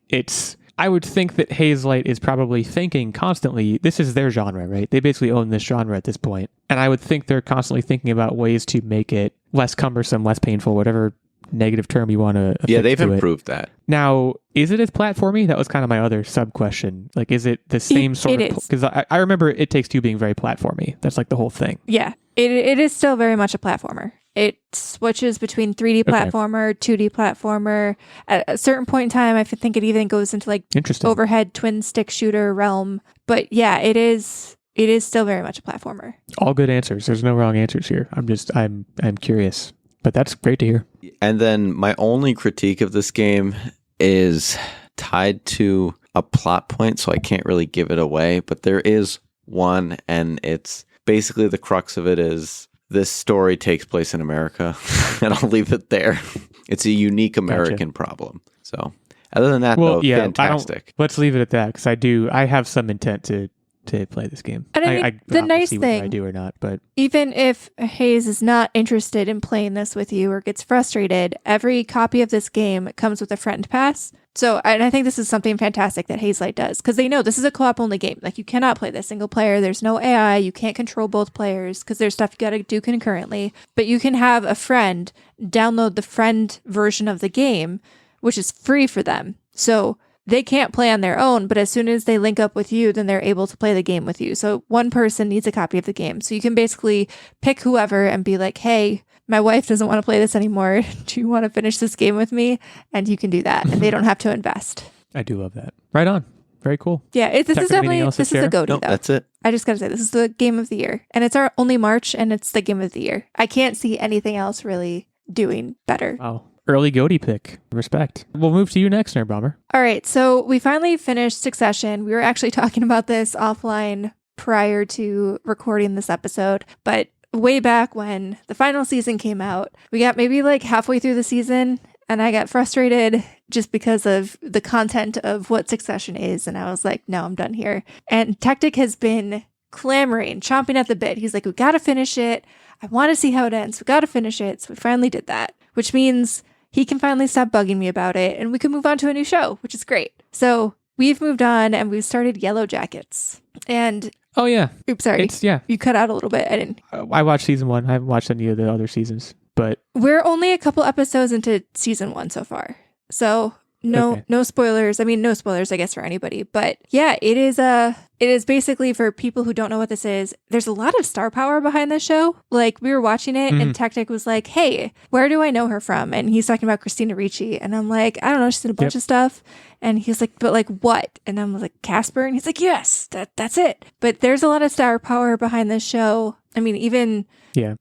I would think that Hazelight is probably thinking constantly, this is their genre, right? They basically own this genre at this point. And I would think they're constantly thinking about ways to make it less cumbersome, less painful, whatever negative term you want to. Yeah, they've improved that. Now, is it as platformy? That was kind of my other sub question. Like, is it the same sort of? Because I remember It Takes Two being very platformy. That's like the whole thing. Yeah, it is still very much a platformer. It switches between 3D platformer, 2D platformer. At a certain point in time, I think it even goes into like overhead twin stick shooter realm. But yeah, it is still very much a platformer. All good answers. There's no wrong answers here. I'm curious, but that's great to hear. And then my only critique of this game is tied to a plot point, so I can't really give it away. But there is one, and it's basically the crux of it is this story takes place in America, and I'll leave it there. It's a unique American problem. So other than that, fantastic. Let's leave it at that, because I have some intent to play this game. And I mean, the nice thing, I do or not, but even if Hayes is not interested in playing this with you or gets frustrated, every copy of this game comes with a friend pass. So, and I think this is something fantastic that Hazelight does, because they know this is a co-op only game. Like, you cannot play this single player. There's no AI. You can't control both players because there's stuff you got to do concurrently. But you can have a friend download the friend version of the game, which is free for them. So they can't play on their own, but as soon as they link up with you, then they're able to play the game with you. So one person needs a copy of the game. So you can basically pick whoever and be like, hey, my wife doesn't want to play this anymore. Do you want to finish this game with me? And you can do that, and they don't have to invest. I do love that. Right on. Very cool. Yeah, this is definitely, this is a go-to, though. That's it. I just got to say, this is the game of the year. And it's our only March, and it's the game of the year. I can't see anything else really doing better. Wow. Early goatee pick. Respect. We'll move to you next, Nerdbomber. All right, so we finally finished Succession. We were actually talking about this offline prior to recording this episode, but way back when the final season came out, we got maybe like halfway through the season, and I got frustrated just because of the content of what Succession is, and I was like, no, I'm done here. And Techtic has been clamoring, chomping at the bit. He's like, we got to finish it. I want to see how it ends. We got to finish it. So we finally did that, which means he can finally stop bugging me about it, and we can move on to a new show, which is great. So we've moved on, and we've started Yellow Jackets. And oh yeah, oops, sorry. You cut out a little bit. I didn't. I watched season 1. I haven't watched any of the other seasons, but we're only a couple episodes into season 1 so far. So no spoilers. I mean, no spoilers, I guess, for anybody. But yeah, it is basically, for people who don't know what this is, there's a lot of star power behind this show. Like, we were watching it and Techtic was like, hey, where do I know her from? And he's talking about Christina Ricci. And I'm like, I don't know, she's in a bunch of stuff. And he's like, but like what? And I'm like, Casper? And he's like, yes, that's it. But there's a lot of star power behind this show. I mean, even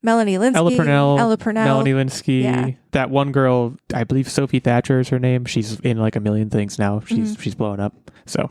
Melanie Linsky, Ella Purnell, Melanie Linsky, that one girl, I believe Sophie Thatcher is her name. She's in like a million things now. She's blowing up. So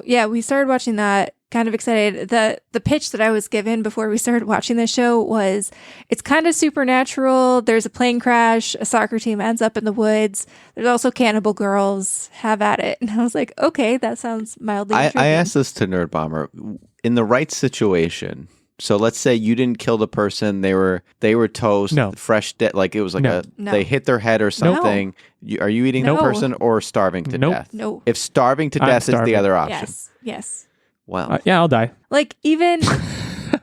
yeah, we started watching that. Kind of excited. The pitch that I was given before we started watching this show was, it's kind of supernatural. There's a plane crash. A soccer team ends up in the woods. There's also cannibal girls. Have at it. And I was like, okay, that sounds mildly intriguing. I asked this to Nerdbomber. In the right situation, So let's say you didn't kill the person, they were toast, No. fresh dead, like it was like No. they hit their head or something. Are you eating the No. person or starving to Nope. death? No. If starving to I'm death is starving. the other option. Yes. Well, Yeah, I'll die. Like even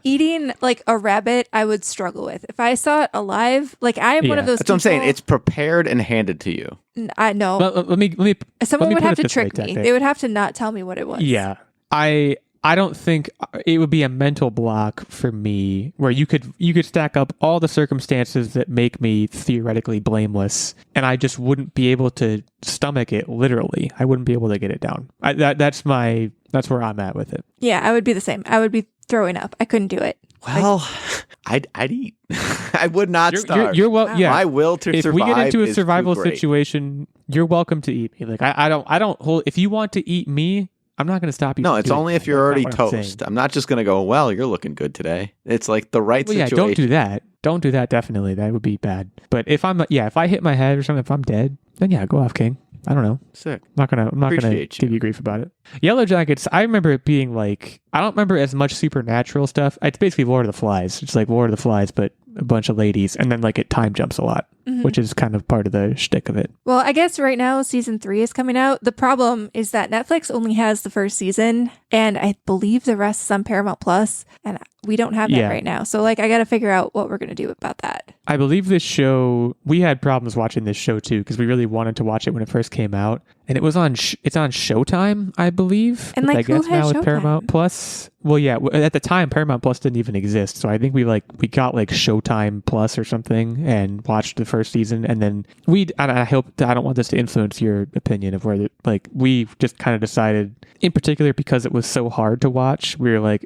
eating like a rabbit, I would struggle with. If I saw it alive, like I am one of Yeah. those. that's what I'm saying. people- It's prepared and handed to you. I know. Let me Someone let me would put have it to this way, trick me. Techtic. They would have to not tell me what it was. Yeah. I don't think it would be a mental block for me where you could stack up all the circumstances that make me theoretically blameless, and I just wouldn't be able to stomach it. Literally, I wouldn't be able to get it down. That's where I'm at with it. Yeah, I would be the same. I would be throwing up. I couldn't do it. Well, I'd eat. I would not starve. You're well. Wow. Yeah. My will to If survive we get into a is survival too great. situation, you're welcome to eat me. Like I don't hold. If you want to eat me, I'm not going to stop you. No, from it's doing only that. if you're That's already not what I'm toast. saying. I'm not just going to go, well, you're looking good today. It's like the right Well, yeah, situation. don't do that. Don't do that. Definitely, that would be bad. But if I hit my head or something, if I'm dead, then yeah, go off, King. I don't know. Sick. I'm not gonna Appreciate you. give you grief about it. Yellow Jackets, I remember it being like, I don't remember as much supernatural stuff. It's basically Lord of the Flies. It's like Lord of the Flies, but a bunch of ladies, and then like it time jumps a lot, which is kind of part of the shtick of it. Well, I guess right now season 3 is coming out. The problem is that Netflix only has the first season, and I believe the rest is on Paramount Plus, and we don't have that Yeah. right now. So like I got to figure out what we're going to do about that. I believe this show, we had problems watching this show too, because we really wanted to watch it when it first came out. And it was on, it's on Showtime, I believe. And, which like, I who guess now has with Showtime? Paramount Plus. Well, yeah, at the time, Paramount Plus didn't even exist. So I think we got like Showtime Plus or something and watched the first season. And then I don't want this to influence your opinion of whether, like, we just kind of decided, in particular, because it was so hard to watch, we were like,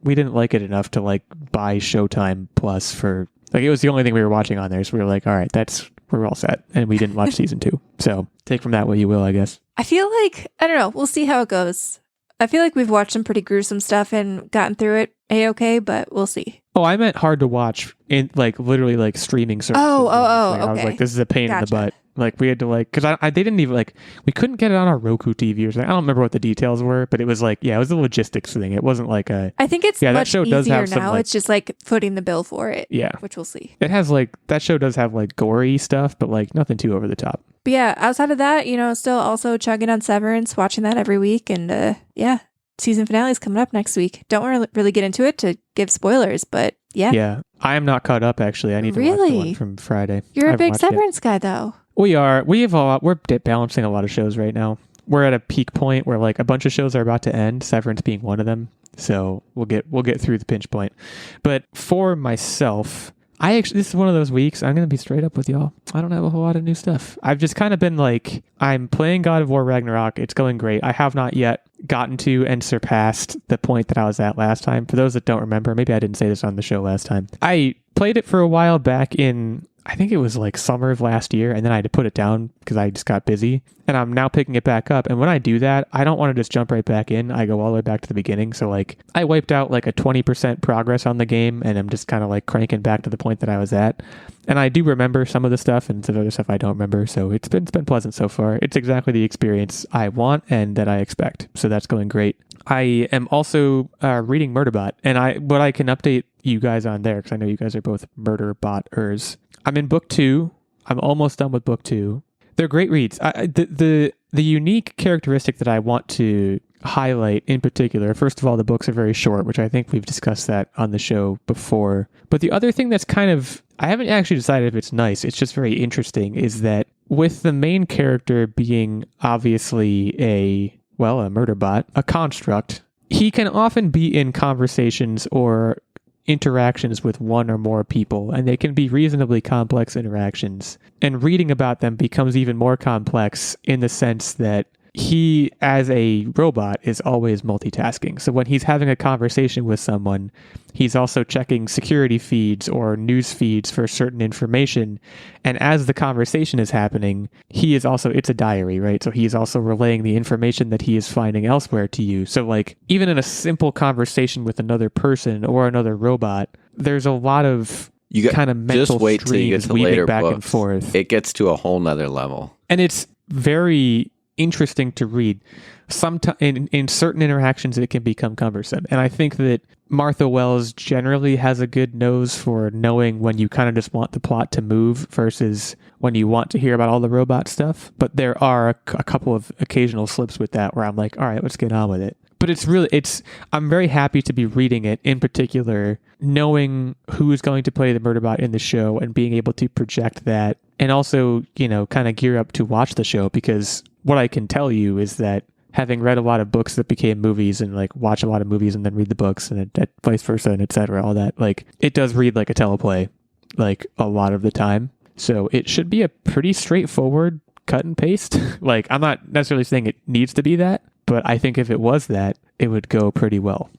we didn't like it enough to like buy Showtime Plus for, like, it was the only thing we were watching on there. So we were like, all right, we're all set. And we didn't watch season 2. So take from that what you will, I guess. I feel like, I don't know, we'll see how it goes. I feel like we've watched some pretty gruesome stuff and gotten through it A-okay, but we'll see. Oh, I meant hard to watch in like literally like streaming services. Oh, Like, I was okay. like, this is a pain in the Gotcha. butt. Like we had to like, because they didn't even like, we couldn't get it on our Roku TV or something. I don't remember what the details were, but it was like, yeah, it was a logistics thing. It wasn't like a, I think it's Yeah, that much show does easier have some, now. like- It's just like footing the bill for it, yeah. which we'll see. It has like, that show does have like gory stuff, but like nothing too over the top. But yeah, outside of that, still also chugging on Severance, watching that every week. And yeah, season finale is coming up next week. Don't really get into it to give spoilers, but yeah. Yeah. I am not caught up actually. I need to watch the Really? one from Friday. You're I a haven't big watched it. Severance guy, though. We are. We're balancing a lot of shows right now. We're at a peak point where like a bunch of shows are about to end, Severance being one of them. So we'll get through the pinch point. But for myself, this is one of those weeks, I'm going to be straight up with y'all. I don't have a whole lot of new stuff. I've just kind of been like, I'm playing God of War Ragnarok. It's going great. I have not yet gotten to and surpassed the point that I was at last time. For those that don't remember, maybe I didn't say this on the show last time. I played it for a while back in, I think it was like summer of last year, and then I had to put it down because I just got busy. And I'm now picking it back up. And when I do that, I don't want to just jump right back in. I go all the way back to the beginning. So like I wiped out like a 20% progress on the game, and I'm just kind of like cranking back to the point that I was at. And I do remember some of the stuff and some other stuff I don't remember. So it's been pleasant so far. It's exactly the experience I want and that I expect. So that's going great. I am also reading Murderbot, and what I can update you guys on there, because I know you guys are both Murderbot-ers. I'm in book 2. I'm almost done with book 2. They're great reads. The unique characteristic that I want to highlight in particular, first of all, the books are very short, which I think we've discussed that on the show before. But the other thing that's kind of, I haven't actually decided if it's nice, it's just very interesting, is that with the main character being obviously a Murderbot, a construct, he can often be in conversations or interactions with one or more people, and they can be reasonably complex interactions. And reading about them becomes even more complex in the sense that he, as a robot, is always multitasking. So when he's having a conversation with someone, he's also checking security feeds or news feeds for certain information. And as the conversation is happening, he is also, it's a diary, right? So he is also relaying the information that he is finding elsewhere to you. So like, even in a simple conversation with another person or another robot, there's a lot of kind of mental just wait till you get streams to weaving later back books. and forth. It gets to a whole nother level. And it's very interesting to read. in certain interactions it can become cumbersome. And I think that Martha Wells generally has a good nose for knowing when you kind of just want the plot to move versus when you want to hear about all the robot stuff. But there are a couple of occasional slips with that where I'm like, all right, let's get on with it. But I'm very happy to be reading it, in particular, knowing who is going to play the Murderbot in the show and being able to project that and also, kind of gear up to watch the show, because what I can tell you is that having read a lot of books that became movies and like watch a lot of movies and then read the books and vice versa and etc., all that, like it does read like a teleplay like a lot of the time. So it should be a pretty straightforward cut and paste. Like I'm not necessarily saying it needs to be that, but I think if it was that, it would go pretty well,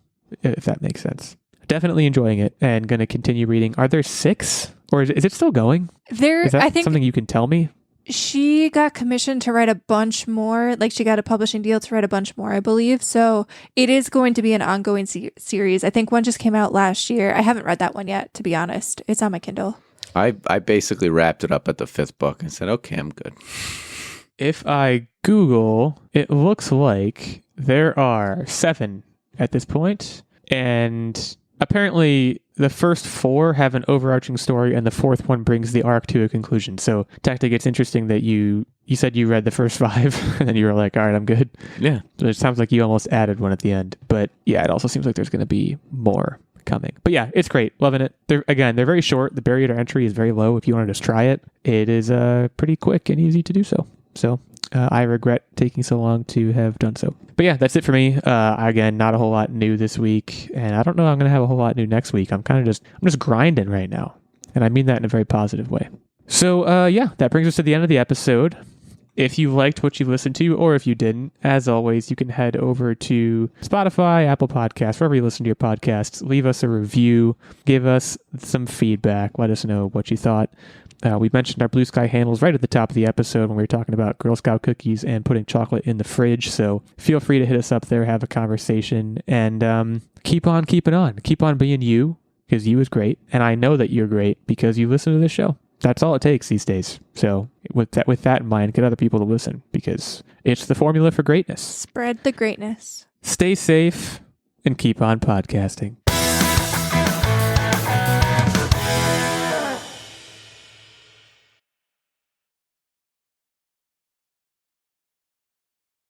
if that makes sense. Definitely enjoying it and going to continue reading. Are there 6? Or is it still going? Is that something you can tell me? She got commissioned to write a bunch more. Like she got a publishing deal to write a bunch more, I believe. So it is going to be an ongoing series. I think one just came out last year. I haven't read that one yet, to be honest. It's on my Kindle. I basically wrapped it up at the 5th book and said, okay, I'm good. If I Google, it looks like there are 7 at this point, and apparently the first 4 have an overarching story, and the 4th one brings the arc to a conclusion. So, Techtic, it's interesting that you said you read the first 5, and then you were like, all right, I'm good. Yeah. So it sounds like you almost added one at the end. But yeah, it also seems like there's going to be more coming. But yeah, it's great. Loving it. They're very short. The barrier to entry is very low. If you want to just try it, it is pretty quick and easy to do so. So I regret taking so long to have done so. But yeah, that's it for me. Again, not a whole lot new this week, and I don't know if I'm going to have a whole lot new next week. I'm just grinding right now, and I mean that in a very positive way. So yeah, that brings us to the end of the episode. If you liked what you listened to, or if you didn't, as always, you can head over to Spotify, Apple Podcasts, wherever you listen to your podcasts. Leave us a review. Give us some feedback. Let us know what you thought. We mentioned our Blue Sky handles right at the top of the episode when we were talking about Girl Scout cookies and putting chocolate in the fridge. So feel free to hit us up there, have a conversation, and keep on keeping on. Keep on being you, because you is great. And I know that you're great because you listen to this show. That's all it takes these days. So with that in mind, get other people to listen, because it's the formula for greatness. Spread the greatness. Stay safe and keep on podcasting.